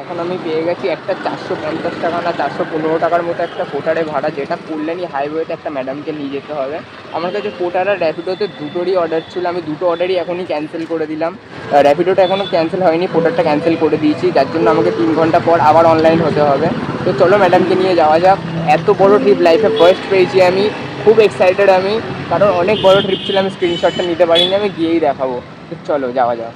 এখন আমি পেয়ে গেছি একটা 450 টাকা না 415 টাকার মতো একটা কোটারে ভাড়া, যেটা কল্যাণী হাইওয়েতে একটা ম্যাডামকে নিয়ে যেতে হবে। আমার কাছে কোটার আর র্যাপিডোতে দুটোরই অর্ডার ছিল, আমি দুটো অর্ডারই এখনই ক্যান্সেল করে দিলাম। র্যাপিডোটা এখনও ক্যান্সেল হয়নি, কোটারটা ক্যান্সেল করে দিয়েছি, যার জন্য আমাকে 3 ঘন্টা পর আবার অনলাইন হতে হবে। তো চলো ম্যাডামকে নিয়ে যাওয়া যাক। এত বড় ট্রিপ লাইফে ফার্স্ট পেয়েছি আমি, খুব এক্সাইটেড আমি, কারণ অনেক বড় ট্রিপ ছিল, আমি স্ক্রিনশটটা নিতে পারিনি, আমি গিয়েই দেখাবো। তো চলো যাওয়া যাক।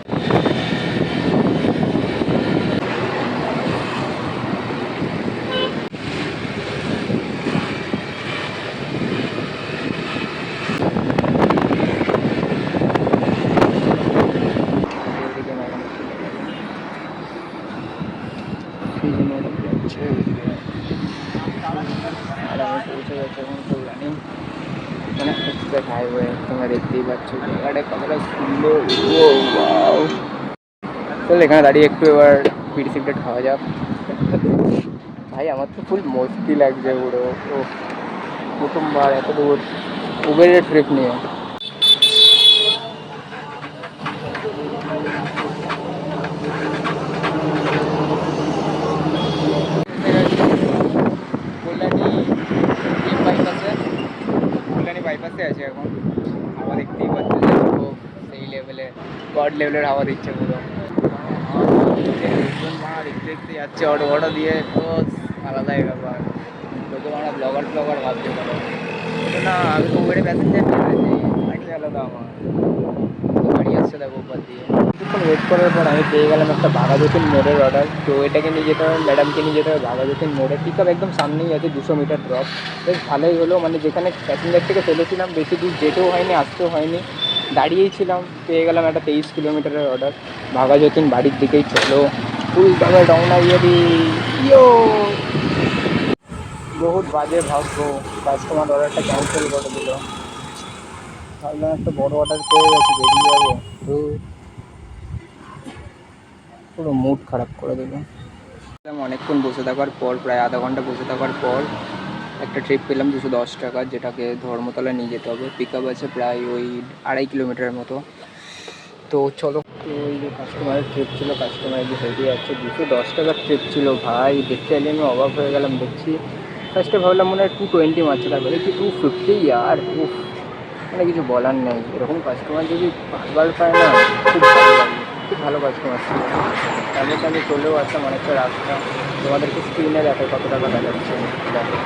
ওইদিকে ম্যাডাম, ম্যাডাম যাচ্ছে ওইদিকে। আর আমি পৌঁছে গেছি এখন কল্যাণী, মানে এক্সপ্রেস হাইওয়ে। তোমরা দেখতেই পাচ্ছ জায়গাটা কতটা সুন্দর। ও ওয়াও! চল এখানে দাঁড়িয়ে একটু এবার বিড়ি সিগারেট খাওয়া যাক। ভাই আমার তো ফুল মস্তি লাগছে পুরো। ও, প্রথমবার এত দূর উবেরের ট্রিপ নিয়ে। কল্যাণী বাইপাসে, কল্যাণী বাইপাসে আছে এখন। হাওয়া দেখতেই পাচ্ছ যে পুরো সেই লেভেলে, গড লেভেলের হাওয়া দিচ্ছে পুরো। মা দেখতে দেখতে যাচ্ছে অটো অটো দিয়ে, তো আলাদাই ব্যাপার। লোকে আমরা ব্লগার ফ্লগার ভাবতে পারো, কিন্তু না, আমি তো উবেরে প্যাসেঞ্জার নিয়েছি। গাড়ি আলাদা আমার, গাড়ি আসছে দেখো উপর দিয়ে। কিছুক্ষণ ওয়েট করার পর আমি পেয়ে গেলাম একটা বাঘাযতীন মোড়ের অর্ডার। তো এটাকে নিয়ে যেতে হবে, ম্যাডামকে নিয়ে যেতে হবে বাঘাযতীন মোড়ে। পিক আপ একদম সামনেই আছে, 200 মিটার ড্রপ। বেশ ভালোই হলো, মানে যেখানে প্যাসেঞ্জার থেকে ফেলেছিলাম বেশি দূর যেতেও হয়নি, আসতেও হয়নি, দাঁড়িয়েই ছিলাম। পেয়ে গেলাম একটা 23 কিলোমিটারের অর্ডার। বাঘাযতীন বাড়ির দিকেই চলো, ফুল দামে রওনা দিয়ে দিই। ইয়ো, বহুত বাজে ভাগ্য, কাস্টমার অর্ডারটা ক্যান্সেল করে দিল। ভাবলাম একটা বড় অর্ডার পেয়ে গেছি, বেরিয়ে যাবো, পুরো মুড খারাপ করে দিল। অনেকক্ষণ বসে থাকার পর, প্রায় আধা ঘন্টা বসে থাকার পর একটা ট্রিপ পেলাম 210 টাকা, যেটাকে ধর্মতলায় নিয়ে যেতে হবে। পিক আপ আছে প্রায় ওই 2.5 কিলোমিটারের মতো। তো চলো, তো ওই যে কাস্টমারের ট্রিপ ছিল, কাস্টমার যে হেঁটে যাচ্ছে, 210 টাকার ট্রিপ ছিল ভাই। দেখতে এলে আমি অবাক হয়ে গেলাম। দেখছি ফার্স্টে ভাবলাম মনে হয় 220 মারছে, তারপরে দেখছি 250 আর উফ, মানে কিছু বলার নেই। এরকম কাস্টমার যদি বারবার পায় না, খুব ভালো লাগে, খুব ভালো কাস্টমার ছিল। তাহলে তো আমি চলেও আসতাম অনেকটা রাস্তা। তোমাদেরকে স্ক্রিনে দেখো কত টাকা দেখাচ্ছে, দেখো।